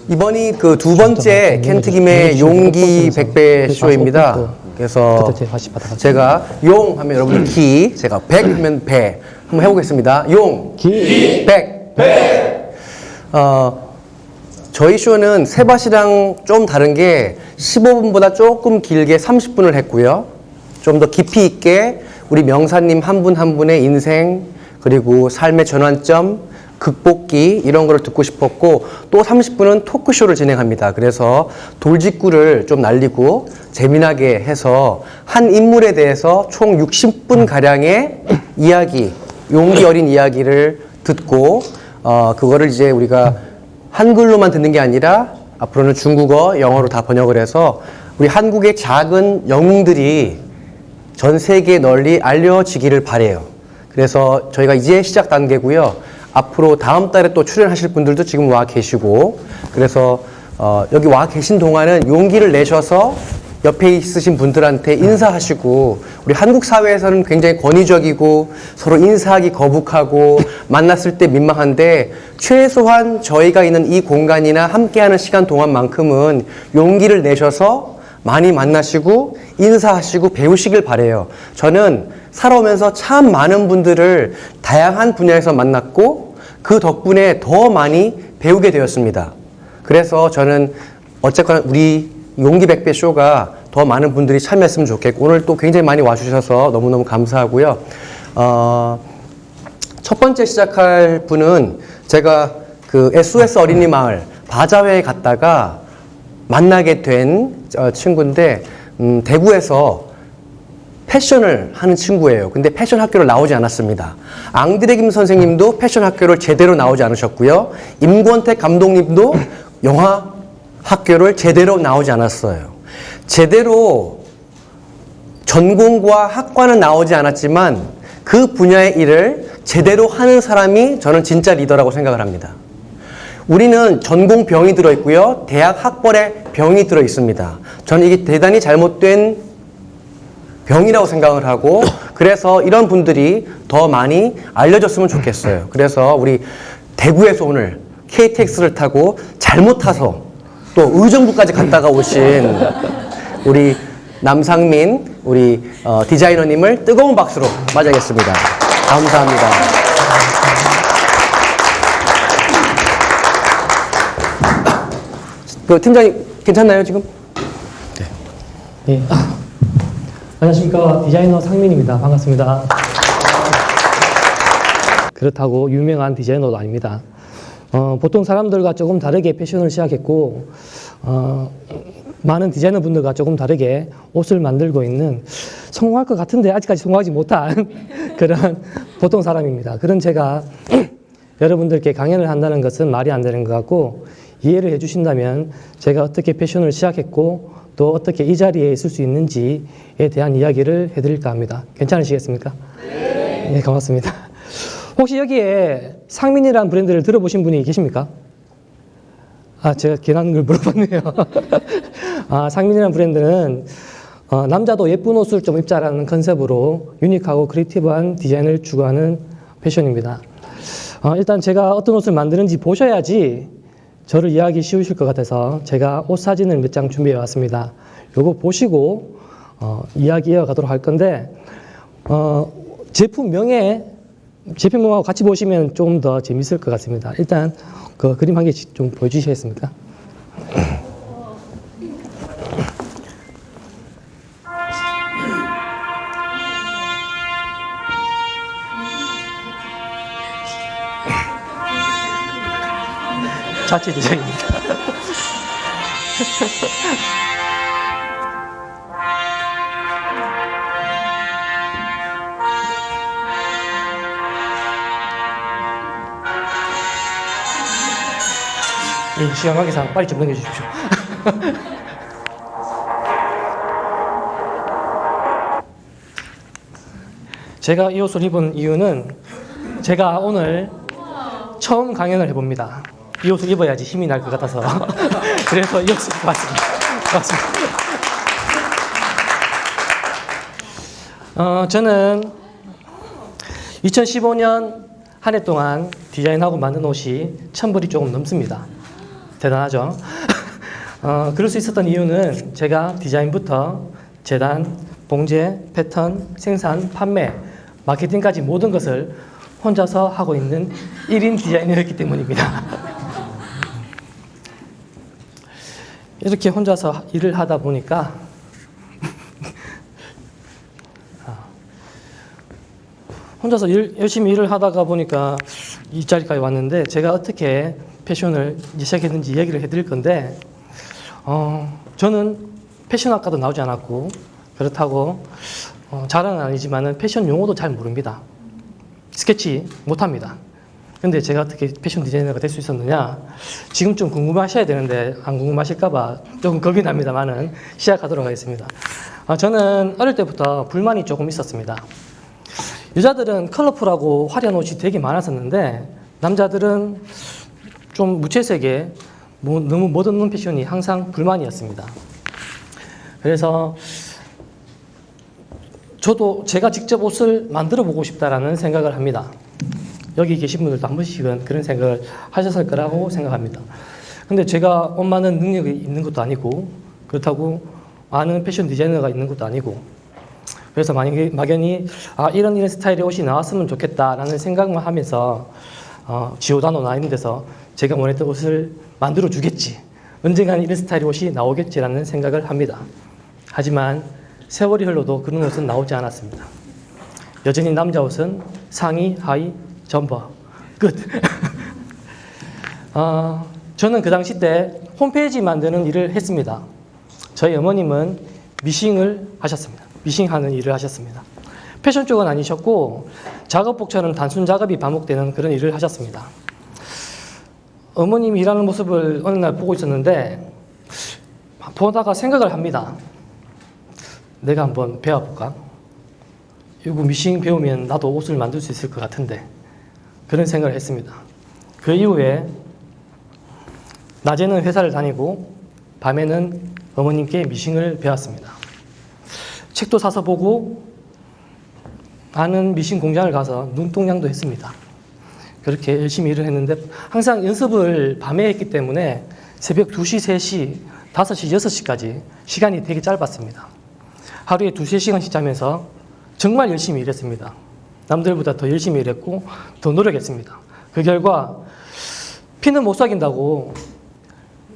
이번이 그 두 번째 켄트김의 용기 100배 쇼입니다. 그래서 제가 용 하면 여러분 기, 제가 100 하면 배. 한번 해보겠습니다. 용, 기, 100, 배. 저희 쇼는 세밭이랑 좀 다른 게 15분보다 조금 길게 30분을 했고요. 좀 더 깊이 있게 우리 명사님 한 분 한 분의 인생, 그리고 삶의 전환점, 극복기 이런 거를 듣고 싶었고, 또 30분은 토크쇼를 진행합니다. 그래서 돌직구를 좀 날리고 재미나게 해서 한 인물에 대해서 총 60분 가량의 이야기, 용기 어린 이야기를 듣고 그거를 이제 우리가 한글로만 듣는 게 아니라 앞으로는 중국어, 영어로 다 번역을 해서 우리 한국의 작은 영웅들이 전 세계에 널리 알려지기를 바래요. 그래서 저희가 이제 시작 단계고요. 앞으로 다음 달에 또 출연하실 분들도 지금 와 계시고, 그래서 여기 와 계신 동안은 용기를 내셔서 옆에 있으신 분들한테 인사하시고, 우리 한국 사회에서는 굉장히 권위적이고 서로 인사하기 거북하고 만났을 때 민망한데, 최소한 저희가 있는 이 공간이나 함께하는 시간 동안만큼은 용기를 내셔서 많이 만나시고 인사하시고 배우시길 바래요. 저는 살아오면서 참 많은 분들을 다양한 분야에서 만났고 그 덕분에 더 많이 배우게 되었습니다. 그래서 저는 어쨌거나 우리 용기 100배 쇼가 더 많은 분들이 참여했으면 좋겠고, 오늘 또 굉장히 많이 와주셔서 너무너무 감사하고요. 첫 번째 시작할 분은 제가 그 SOS 어린이 마을 바자회에 갔다가 만나게 된 친구인데, 대구에서 패션을 하는 친구예요. 근데 패션 학교를 나오지 않았습니다. 앙드레 김 선생님도 패션 학교를 제대로 나오지 않으셨고요. 임권택 감독님도 영화 학교를 제대로 나오지 않았어요. 제대로 전공과 학과는 나오지 않았지만 그 분야의 일을 제대로 하는 사람이 저는 진짜 리더라고 생각을 합니다. 우리는 전공 병이 들어있고요. 대학 학벌에 병이 들어있습니다. 저는 이게 대단히 잘못된 병이라고 생각을 하고, 그래서 이런 분들이 더 많이 알려졌으면 좋겠어요. 그래서 우리 대구에서 오늘 KTX를 타고 잘못 타서 또 의정부까지 갔다가 오신 우리 남상민 우리 디자이너님을 뜨거운 박수로 맞이하겠습니다. 감사합니다. 그 팀장님 괜찮나요 지금? 네. 안녕하십니까, 디자이너 상민입니다. 반갑습니다. 그렇다고 유명한 디자이너도 아닙니다. 보통 사람들과 조금 다르게 패션을 시작했고, 많은 디자이너 분들과 조금 다르게 옷을 만들고 있는, 성공할 것 같은데 아직까지 성공하지 못한 그런 보통 사람입니다. 그런 제가 여러분들께 강연을 한다는 것은 말이 안 되는 것 같고, 이해를 해주신다면 제가 어떻게 패션을 시작했고 또 어떻게 이 자리에 있을 수 있는지에 대한 이야기를 해드릴까 합니다. 괜찮으시겠습니까? 네. 네, 고맙습니다. 혹시 여기에 상민이라는 브랜드를 들어보신 분이 계십니까? 제가 괜한 걸 물어봤네요. 상민이라는 브랜드는 남자도 예쁜 옷을 좀 입자라는 컨셉으로 유니크하고 크리에이티브한 디자인을 추구하는 패션입니다. 일단 제가 어떤 옷을 만드는지 보셔야지 저를 이해하기 쉬우실 것 같아서 제가 옷 사진을 몇 장 준비해 왔습니다. 요거 보시고 이야기 이어가도록 할 건데, 제품명하고 같이 보시면 좀 더 재밌을 것 같습니다. 일단 그 그림 한 개씩 좀 보여주시겠습니까? 자체 디자인입니다. 예, 시간 관계상 빨리 좀 넘겨주십시오. 제가 이 옷을 입은 이유는 제가 오늘 처음 강연을 해봅니다. 이 옷을 입어야지 힘이 날 것 같아서 그래서 이 옷을 입고 왔습니다. 저는 2015년 한 해 동안 디자인하고 만든 옷이 1000벌이 조금 넘습니다. 대단하죠. 그럴 수 있었던 이유는 제가 디자인부터 재단, 봉제, 패턴, 생산, 판매, 마케팅까지 모든 것을 혼자서 하고 있는 1인 디자이너였기 때문입니다. 이렇게 혼자서 일을 하다 보니까 혼자서 열심히 일을 하다가 보니까 이 자리까지 왔는데, 제가 어떻게 패션을 시작했는지 얘기를 해드릴 건데, 저는 패션학과도 나오지 않았고, 그렇다고 자랑은 아니지만 패션 용어도 잘 모릅니다. 스케치 못합니다. 근데 제가 어떻게 패션 디자이너가 될 수 있었느냐, 지금쯤 궁금하셔야 되는데 안 궁금하실까봐 조금 겁이 납니다만은 시작하도록 하겠습니다. 저는 어릴 때부터 불만이 조금 있었습니다. 여자들은 컬러풀하고 화려한 옷이 되게 많았었는데, 남자들은 좀 무채색에 너무 멋없는 패션이 항상 불만이었습니다. 그래서 저도 제가 직접 옷을 만들어 보고 싶다라는 생각을 합니다. 여기 계신 분들도 한 번씩은 그런 생각을 하셨을 거라고 생각합니다. 근데 제가 옷 만드는 능력이 있는 것도 아니고, 그렇다고 아는 패션 디자이너가 있는 것도 아니고, 그래서 막연히 이런 스타일의 옷이 나왔으면 좋겠다라는 생각만 하면서 지오다노 나 있는 데서 제가 원했던 옷을 만들어 주겠지, 언젠가는 이런 스타일의 옷이 나오겠지라는 생각을 합니다. 하지만 세월이 흘러도 그런 옷은 나오지 않았습니다. 여전히 남자 옷은 상의, 하의, 점퍼, 끝. 저는 그 당시 때 홈페이지 만드는 일을 했습니다. 저희 어머님은 미싱을 하셨습니다. 미싱하는 일을 하셨습니다. 패션 쪽은 아니셨고, 작업복처럼 단순 작업이 반복되는 그런 일을 하셨습니다. 어머님이 일하는 모습을 어느 날 보고 있었는데, 보다가 생각을 합니다. 내가 한번 배워볼까? 이거 미싱 배우면 나도 옷을 만들 수 있을 것 같은데, 그런 생각을 했습니다. 그 이후에 낮에는 회사를 다니고 밤에는 어머님께 미싱을 배웠습니다. 책도 사서 보고 아는 미싱 공장을 가서 눈동냥도 했습니다. 그렇게 열심히 일을 했는데, 항상 연습을 밤에 했기 때문에 새벽 2시, 3시, 5시, 6시까지 시간이 되게 짧았습니다. 하루에 2~3시간씩 자면서 정말 열심히 일했습니다. 남들보다 더 열심히 일했고 더 노력했습니다. 그 결과 피는 못 사귄다고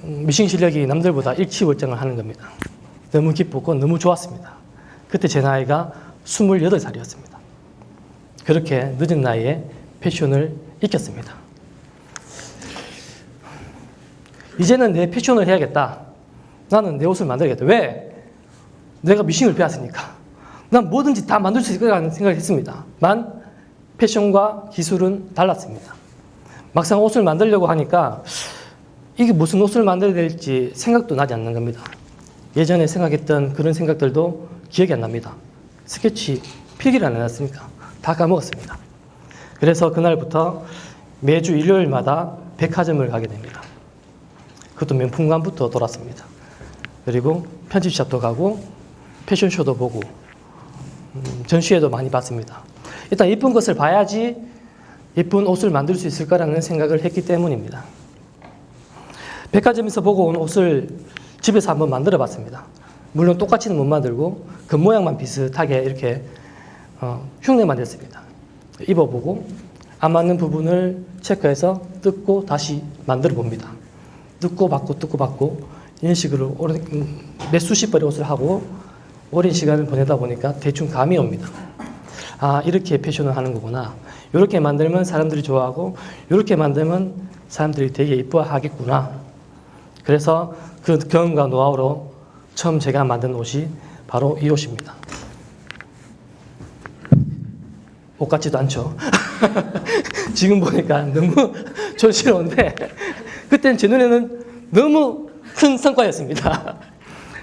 미싱 실력이 남들보다 일치월장을 하는 겁니다. 너무 기뻤고 너무 좋았습니다. 그때 제 나이가 28살이었습니다. 그렇게 늦은 나이에 패션을 익혔습니다. 이제는 내 패션을 해야겠다. 나는 내 옷을 만들겠다. 왜? 내가 미싱을 배웠으니까. 난 뭐든지 다 만들 수 있을 거라는 생각을 했습니다. 만 패션과 기술은 달랐습니다. 막상 옷을 만들려고 하니까 이게 무슨 옷을 만들어야 될지 생각도 나지 않는 겁니다. 예전에 생각했던 그런 생각들도 기억이 안 납니다. 스케치 필기를 안 해놨으니까 다 까먹었습니다. 그래서 그날부터 매주 일요일마다 백화점을 가게 됩니다. 그것도 명품관부터 돌았습니다. 그리고 편집샵도 가고 패션쇼도 보고 전시회도 많이 봤습니다. 일단 예쁜 것을 봐야지 예쁜 옷을 만들 수 있을 거라는 생각을 했기 때문입니다. 백화점에서 보고 온 옷을 집에서 한번 만들어 봤습니다. 물론 똑같이는 못 만들고 그 모양만 비슷하게 이렇게 흉내만 냈습니다. 입어보고 안 맞는 부분을 체크해서 뜯고 다시 만들어 봅니다. 뜯고 받고 이런 식으로 몇 수십 벌의 옷을 하고 오랜 시간을 보내다 보니까 대충 감이 옵니다. 이렇게 패션을 하는 거구나. 이렇게 만들면 사람들이 좋아하고 이렇게 만들면 사람들이 되게 이뻐하겠구나. 그래서 그 경험과 노하우로 처음 제가 만든 옷이 바로 이 옷입니다. 옷 같지도 않죠. 지금 보니까 너무 촌스러운데 그때는 제 눈에는 너무 큰 성과였습니다.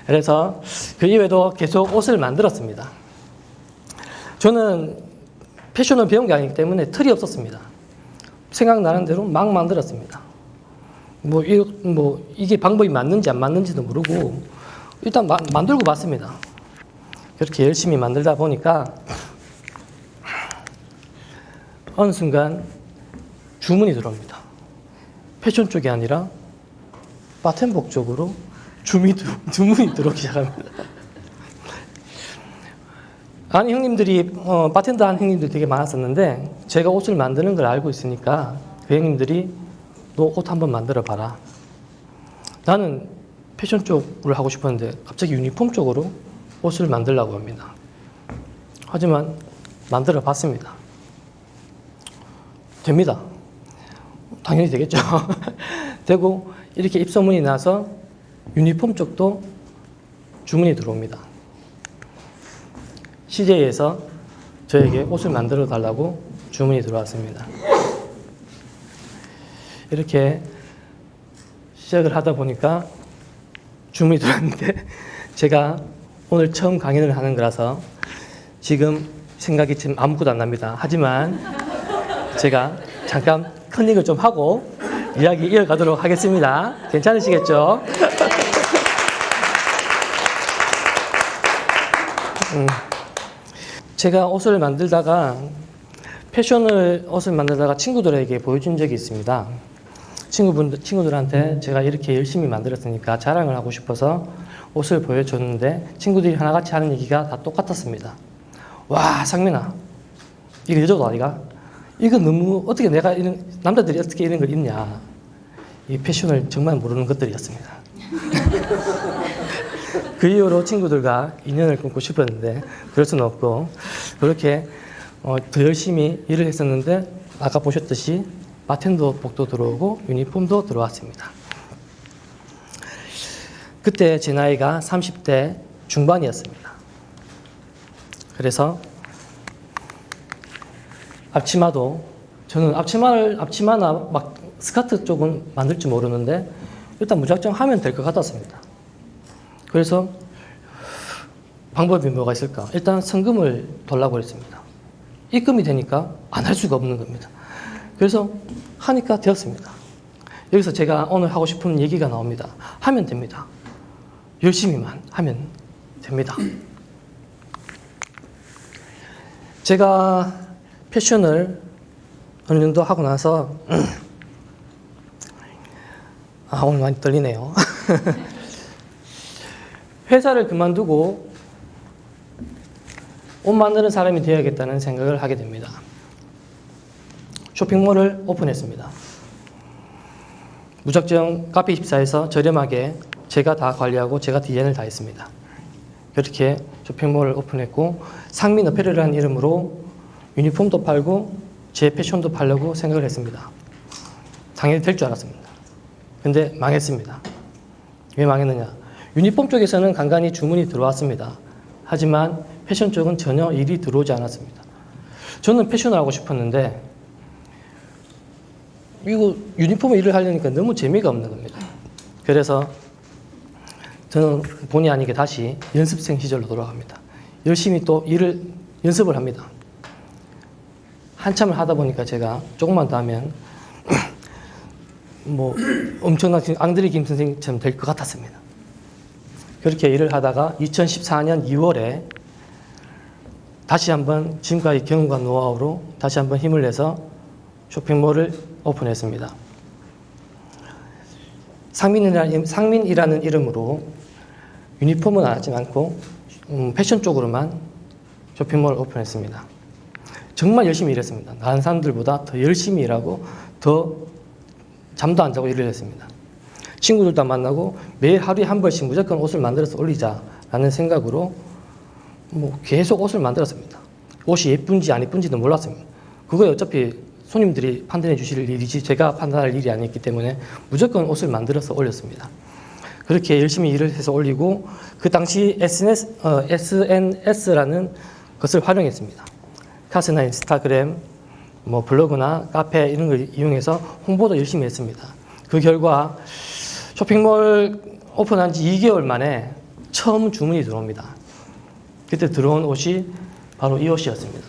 그래서 그 이후에도 계속 옷을 만들었습니다. 저는 패션을 배운 게 아니기 때문에 틀이 없었습니다. 생각나는 대로 막 만들었습니다. 이게 방법이 맞는지 안 맞는지도 모르고 일단 만들고 봤습니다. 그렇게 열심히 만들다 보니까 어느 순간 주문이 들어옵니다. 패션 쪽이 아니라 바텐복 쪽으로 주문이 들어오기 시작합니다. 아는 형님들이 바텐더 하는 형님들이 되게 많았었는데 제가 옷을 만드는 걸 알고 있으니까 그 형님들이 너 옷 한번 만들어 봐라. 나는 패션 쪽을 하고 싶었는데 갑자기 유니폼 쪽으로 옷을 만들려고 합니다. 하지만 만들어 봤습니다. 됩니다. 당연히 되겠죠. 되고 이렇게 입소문이 나서 유니폼 쪽도 주문이 들어옵니다. CJ에서 저에게 옷을 만들어 달라고 주문이 들어왔습니다. 이렇게 시작을 하다 보니까 주문이 들어왔는데 제가 오늘 처음 강연을 하는 거라서 지금 생각이 지금 아무것도 안 납니다. 하지만 제가 잠깐 컨닝을 좀 하고 이야기 이어가도록 하겠습니다. 괜찮으시겠죠? 제가 옷을 만들다가 옷을 만들다가 친구들에게 보여준 적이 있습니다. 친구들한테 제가 이렇게 열심히 만들었으니까 자랑을 하고 싶어서 옷을 보여줬는데 친구들이 하나같이 하는 얘기가 다 똑같았습니다. 와, 상민아, 이거 여자도 아니가? 이거 너무 어떻게 남자들이 어떻게 이런 걸 입냐? 이 패션을 정말 모르는 것들이었습니다. 그 이후로 친구들과 인연을 끊고 싶었는데 그럴 수는 없고 그렇게 더 열심히 일을 했었는데 아까 보셨듯이 바텐더 복도 들어오고 유니폼도 들어왔습니다. 그때 제 나이가 30대 중반이었습니다. 그래서 저는 앞치마나 막 스커트 쪽은 만들 줄 모르는데 일단 무작정 하면 될 것 같았습니다. 그래서 방법이 뭐가 있을까? 일단 성금을 돌라고 했습니다. 입금이 되니까 안 할 수가 없는 겁니다. 그래서 하니까 되었습니다. 여기서 제가 오늘 하고 싶은 얘기가 나옵니다. 하면 됩니다. 열심히만 하면 됩니다. 제가 패션을 어느 정도 하고 나서 오늘 많이 떨리네요. 회사를 그만두고 옷 만드는 사람이 되어야겠다는 생각을 하게 됩니다. 쇼핑몰을 오픈했습니다. 무작정 카페24에서 저렴하게 제가 다 관리하고 제가 디자인을 다 했습니다. 그렇게 쇼핑몰을 오픈했고 상민 어페럴이라는 이름으로 유니폼도 팔고 제 패션도 팔려고 생각을 했습니다. 당연히 될 줄 알았습니다. 근데 망했습니다. 왜 망했느냐? 유니폼 쪽에서는 간간히 주문이 들어왔습니다. 하지만 패션 쪽은 전혀 일이 들어오지 않았습니다. 저는 패션을 하고 싶었는데 이거 유니폼 일을 하려니까 너무 재미가 없는 겁니다. 그래서 저는 본의 아니게 다시 연습생 시절로 돌아갑니다. 열심히 또 연습을 합니다. 한참을 하다 보니까 제가 조금만 더 하면 뭐 엄청난 앙드레 김 선생님처럼 될 것 같았습니다. 그렇게 일을 하다가 2014년 2월에 다시 한번 지금까지 경험과 노하우로 다시 한번 힘을 내서 쇼핑몰을 오픈했습니다. 상민이라는 이름으로 유니폼은 하지 않고 패션 쪽으로만 쇼핑몰을 오픈했습니다. 정말 열심히 일했습니다. 다른 사람들보다 더 열심히 일하고 더 잠도 안 자고 일을 했습니다. 친구들도 만나고 매일 하루에 한 벌씩 무조건 옷을 만들어서 올리자라는 생각으로 계속 옷을 만들었습니다. 옷이 예쁜지 안 예쁜지도 몰랐습니다. 그거에 어차피 손님들이 판단해 주실 일이지 제가 판단할 일이 아니었기 때문에 무조건 옷을 만들어서 올렸습니다. 그렇게 열심히 일을 해서 올리고 그 당시 SNS라는 것을 활용했습니다. 카스나 인스타그램, 블로그나 카페 이런 걸 이용해서 홍보도 열심히 했습니다. 그 결과 쇼핑몰 오픈한 지 2개월 만에 처음 주문이 들어옵니다. 그때 들어온 옷이 바로 이 옷이었습니다.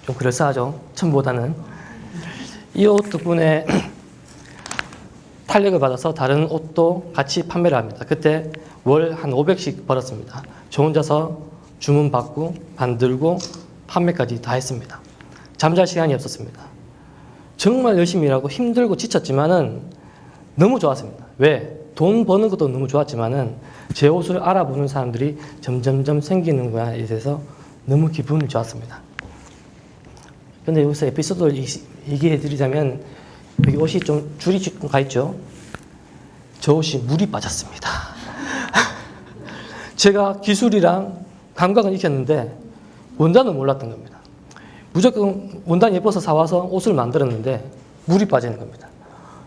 좀 그럴싸하죠? 처음보다는. 이 옷 덕분에 탄력을 받아서 다른 옷도 같이 판매를 합니다. 그때 월 한 500씩 벌었습니다. 저 혼자서 주문 받고 만들고 판매까지 다 했습니다. 잠잘 시간이 없었습니다. 정말 열심히 일하고 힘들고 지쳤지만은 너무 좋았습니다. 왜? 돈 버는 것도 너무 좋았지만은 제 옷을 알아보는 사람들이 점점점 생기는 거에 대해서 너무 기분이 좋았습니다. 근데 여기서 에피소드를 얘기해 드리자면 여기 옷이 좀 줄이 좀 가 있죠? 저 옷이 물이 빠졌습니다. 제가 기술이랑 감각은 익혔는데 원단은 몰랐던 겁니다. 무조건 원단 예뻐서 사와서 옷을 만들었는데 물이 빠지는 겁니다.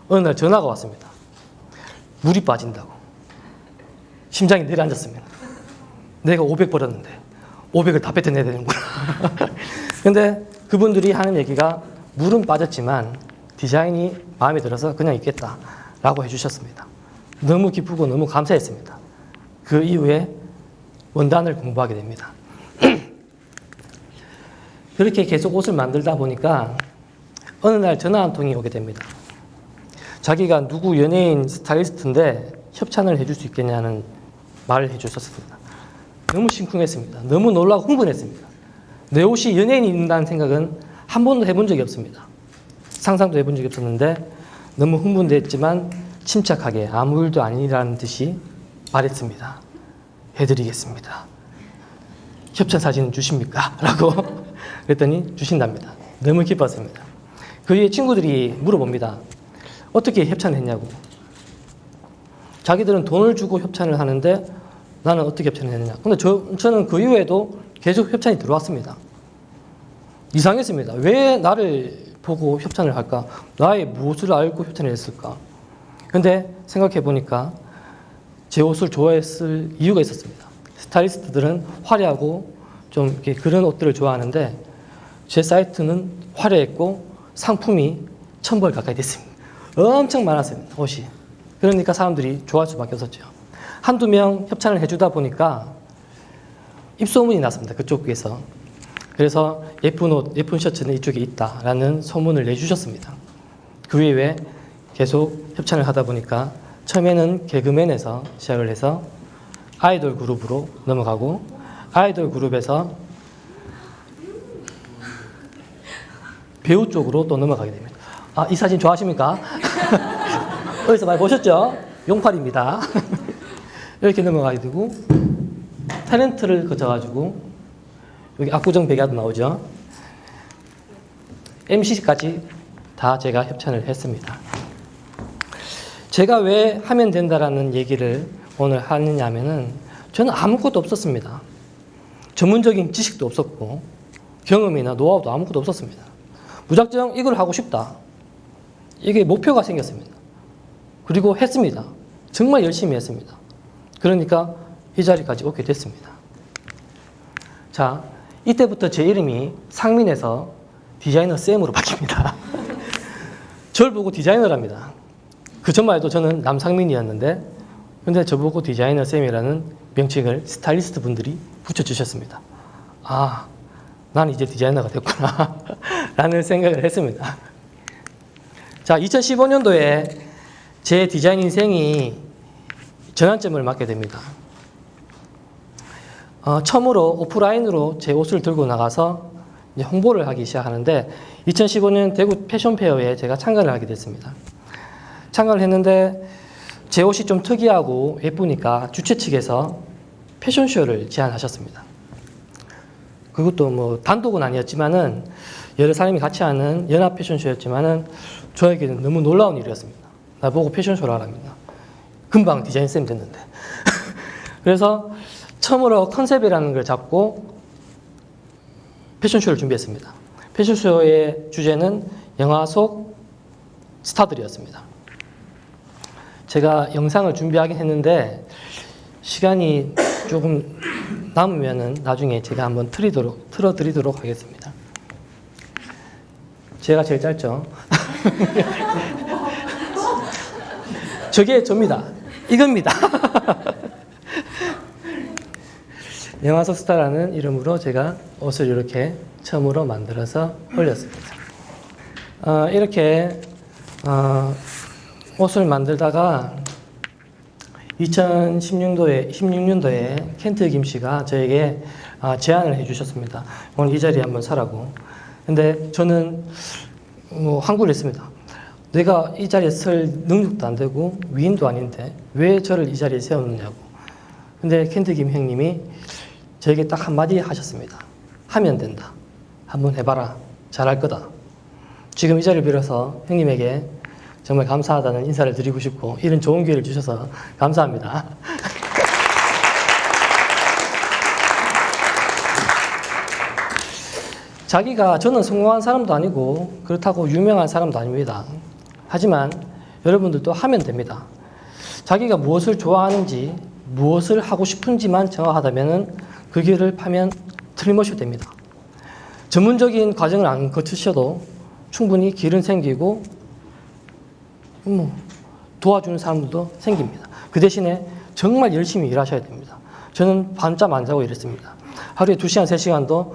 어느 날 전화가 왔습니다. 물이 빠진다고. 심장이 내려앉았습니다. 내가 500 벌었는데 500을 다 뱉어내야 되는구나. 근데 그분들이 하는 얘기가 물은 빠졌지만 디자인이 마음에 들어서 그냥 입겠다라고 해주셨습니다. 너무 기쁘고 너무 감사했습니다. 그 이후에 원단을 공부하게 됩니다. 그렇게 계속 옷을 만들다 보니까 어느 날 전화 한 통이 오게 됩니다. 자기가 누구 연예인 스타일리스트인데 협찬을 해줄 수 있겠냐는 말을 해주셨습니다. 너무 심쿵했습니다. 너무 놀라고 흥분했습니다. 내 옷이 연예인이 입는다는 생각은 한 번도 해본 적이 없습니다. 상상도 해본 적이 없었는데 너무 흥분됐지만 침착하게 아무 일도 아니라는 듯이 말했습니다. 해드리겠습니다. 협찬 사진 주십니까? 라고 그랬더니 주신답니다. 너무 기뻤습니다. 그 뒤에 친구들이 물어봅니다. 어떻게 협찬을 했냐고. 자기들은 돈을 주고 협찬을 하는데 나는 어떻게 협찬을 했느냐. 근데 저는 그 이후에도 계속 협찬이 들어왔습니다. 이상했습니다. 왜 나를 보고 협찬을 할까? 나의 무엇을 알고 협찬을 했을까? 근데 생각해 보니까 제 옷을 좋아했을 이유가 있었습니다. 스타일리스트들은 화려하고 좀 이렇게 그런 옷들을 좋아하는데 제 사이트는 화려했고 상품이 1000벌 가까이 됐습니다. 엄청 많았습니다. 옷이. 그러니까 사람들이 좋아할 수밖에 없었죠. 한두 명 협찬을 해주다 보니까 입소문이 났습니다. 그쪽에서. 그래서 예쁜 옷, 예쁜 셔츠는 이쪽에 있다라는 소문을 내주셨습니다. 그 이후에 계속 협찬을 하다 보니까 처음에는 개그맨에서 시작을 해서 아이돌 그룹으로 넘어가고 아이돌 그룹에서 배우 쪽으로 또 넘어가게 됩니다. 아, 이 사진 좋아하십니까? 어디서 많이 보셨죠? 용팔입니다. 이렇게 넘어가게 되고 탤런트를 거쳐가지고 여기 압구정 백야도 나오죠. MC까지 다 제가 협찬을 했습니다. 제가 왜 하면 된다라는 얘기를 오늘 하느냐 하면은 저는 아무것도 없었습니다. 전문적인 지식도 없었고 경험이나 노하우도 아무것도 없었습니다. 무작정 이걸 하고 싶다. 이게 목표가 생겼습니다. 그리고 했습니다. 정말 열심히 했습니다. 그러니까 이 자리까지 오게 됐습니다. 자, 이때부터 제 이름이 상민에서 디자이너 쌤으로 바뀝니다. 저를 보고 디자이너랍니다. 그 전만 해도 저는 남상민이었는데 근데 저보고 디자이너 쌤이라는 명칭을 스타일리스트 분들이 붙여주셨습니다. 아, 나는 이제 디자이너가 됐구나 라는 생각을 했습니다. 자, 2015년도에 제 디자인 인생이 전환점을 맞게 됩니다. 처음으로 오프라인으로 제 옷을 들고 나가서 이제 홍보를 하기 시작하는데 2015년 대구 패션페어에 제가 참가를 하게 됐습니다. 참가를 했는데 제 옷이 좀 특이하고 예쁘니까 주최 측에서 패션쇼를 제안하셨습니다. 그것도 뭐 단독은 아니었지만은 여러 사람이 같이 하는 연합 패션쇼였지만은 저에게는 너무 놀라운 일이었습니다. 나보고 패션쇼를 하랍니다. 금방 디자인쌤 됐는데. 그래서 처음으로 컨셉이라는 걸 잡고 패션쇼를 준비했습니다. 패션쇼의 주제는 영화 속 스타들이었습니다. 제가 영상을 준비하긴 했는데 시간이 조금 남으면은 나중에 제가 한번 틀어드리도록 하겠습니다. 제가 제일 짧죠? 저게 접니다. 이겁니다. 영화 속 스타라는 이름으로 제가 옷을 이렇게 처음으로 만들어서 올렸습니다. 이렇게 옷을 만들다가 2016년도에 켄트 김 씨가 저에게 제안을 해주셨습니다. 오늘 이 자리에 한번 서라고. 근데 저는 뭐 항구를 했습니다. 내가 이 자리에 설 능력도 안 되고 위인도 아닌데 왜 저를 이 자리에 세웠느냐고. 근데 켄트 김 형님이 저에게 딱 한마디 하셨습니다. 하면 된다. 한번 해봐라. 잘할 거다. 지금 이 자리를 빌어서 형님에게 정말 감사하다는 인사를 드리고 싶고 이런 좋은 기회를 주셔서 감사합니다. 자기가 저는 성공한 사람도 아니고 그렇다고 유명한 사람도 아닙니다. 하지만 여러분들도 하면 됩니다. 자기가 무엇을 좋아하는지 무엇을 하고 싶은지만 정확하다면 그 길을 파면 틀림없이 됩니다. 전문적인 과정을 안 거치셔도 충분히 길은 생기고 도와주는 사람들도 생깁니다. 그 대신에 정말 열심히 일하셔야 됩니다. 저는 밤잠 안 자고 일했습니다. 하루에 2시간, 3시간도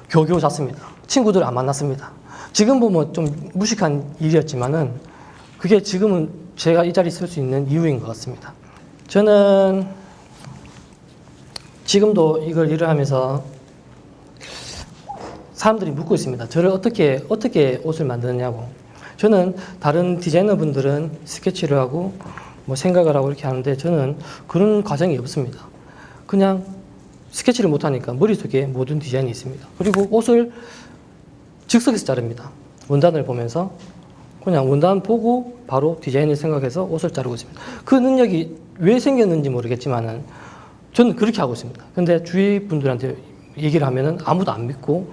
겨우겨우 잤습니다. 친구들 안 만났습니다. 지금 보면 좀 무식한 일이었지만은 그게 지금은 제가 이 자리에 있을 수 있는 이유인 것 같습니다. 저는 지금도 이걸 일을 하면서 사람들이 묻고 있습니다. 저를 어떻게 옷을 만드느냐고. 저는 다른 디자이너분들은 스케치를 하고 뭐 생각을 하고 이렇게 하는데 저는 그런 과정이 없습니다. 그냥 스케치를 못하니까 머릿속에 모든 디자인이 있습니다. 그리고 옷을 즉석에서 자릅니다. 원단을 보면서 그냥 원단 보고 바로 디자인을 생각해서 옷을 자르고 있습니다. 그 능력이 왜 생겼는지 모르겠지만은 저는 그렇게 하고 있습니다. 근데 주위 분들한테 얘기를 하면은 아무도 안 믿고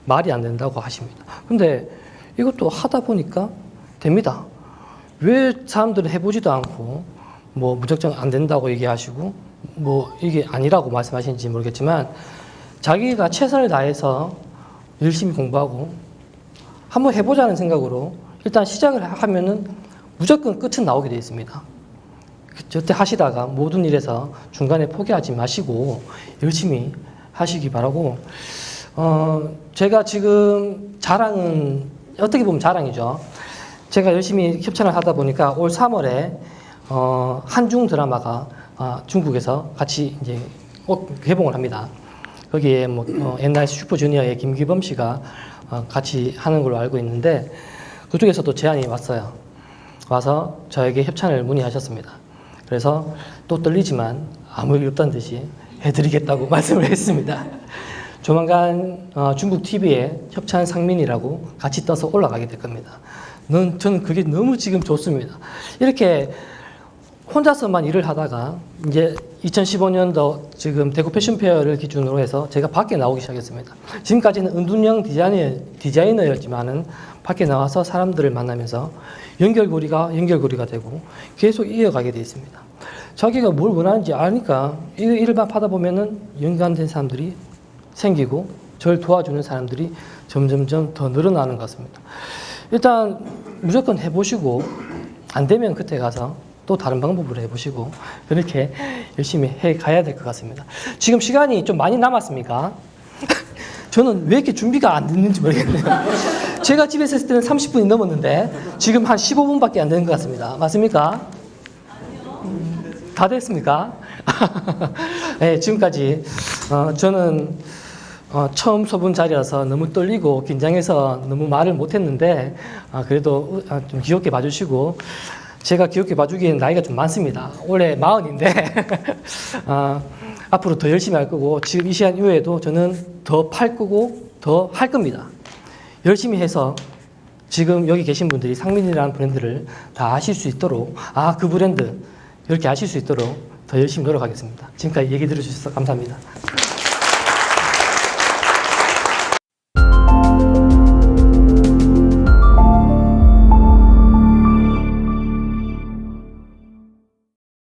말이 안 된다고 하십니다. 근데 이것도 하다 보니까 됩니다. 왜 사람들은 해보지도 않고 뭐 무작정 안 된다고 얘기하시고 뭐 이게 아니라고 말씀하시는지 모르겠지만 자기가 최선을 다해서 열심히 공부하고 한번 해보자는 생각으로 일단 시작을 하면은 무조건 끝은 나오게 되어 있습니다. 저때 하시다가 모든 일에서 중간에 포기하지 마시고 열심히 하시기 바라고. 제가 지금 자랑은 어떻게 보면 자랑이죠. 제가 열심히 협찬을 하다 보니까 올 3월에 한중 드라마가 중국에서 같이 이제 개봉을 합니다. 거기에 뭐 옛날 슈퍼주니어의 김기범 씨가 같이 하는 걸로 알고 있는데 그쪽에서도 제안이 왔어요. 와서 저에게 협찬을 문의하셨습니다. 그래서 또 떨리지만 아무 일 없다는 듯이 해드리겠다고 말씀을 했습니다. 조만간 중국 TV에 협찬 상민이라고 같이 떠서 올라가게 될 겁니다. 저는 그게 너무 지금 좋습니다. 이렇게 혼자서만 일을 하다가 이제 2015년도 지금 대구 패션페어를 기준으로 해서 제가 밖에 나오기 시작했습니다. 지금까지는 은둔형 디자이너였지만은 밖에 나와서 사람들을 만나면서 연결고리가 되고 계속 이어가게 되어 있습니다. 자기가 뭘 원하는지 아니까 일을 하다 보면은 연관된 사람들이 생기고 저를 도와주는 사람들이 점점점 더 늘어나는 것 같습니다. 일단 무조건 해보시고 안 되면 그때 가서 또 다른 방법으로 해보시고 그렇게 열심히 해 가야 될 것 같습니다. 지금 시간이 좀 많이 남았습니까? 저는 왜 이렇게 준비가 안 됐는지 모르겠네요. 제가 집에 있을 때는 30분이 넘었는데 지금 한 15분밖에 안 되는 것 같습니다. 맞습니까? 다 됐습니까? 네, 지금까지 저는 처음 서본 자리라서 너무 떨리고 긴장해서 너무 말을 못했는데 그래도 좀 귀엽게 봐주시고 제가 귀엽게 봐주기에는 나이가 좀 많습니다. 올해 40인데 앞으로 더 열심히 할 거고 지금 이 시간 이후에도 저는 더 팔 거고 더 할 겁니다. 열심히 해서 지금 여기 계신 분들이 상민이라는 브랜드를 다 아실 수 있도록 그 브랜드 이렇게 아실 수 있도록 더 열심히 노력하겠습니다. 지금까지 얘기 들어주셔서 감사합니다.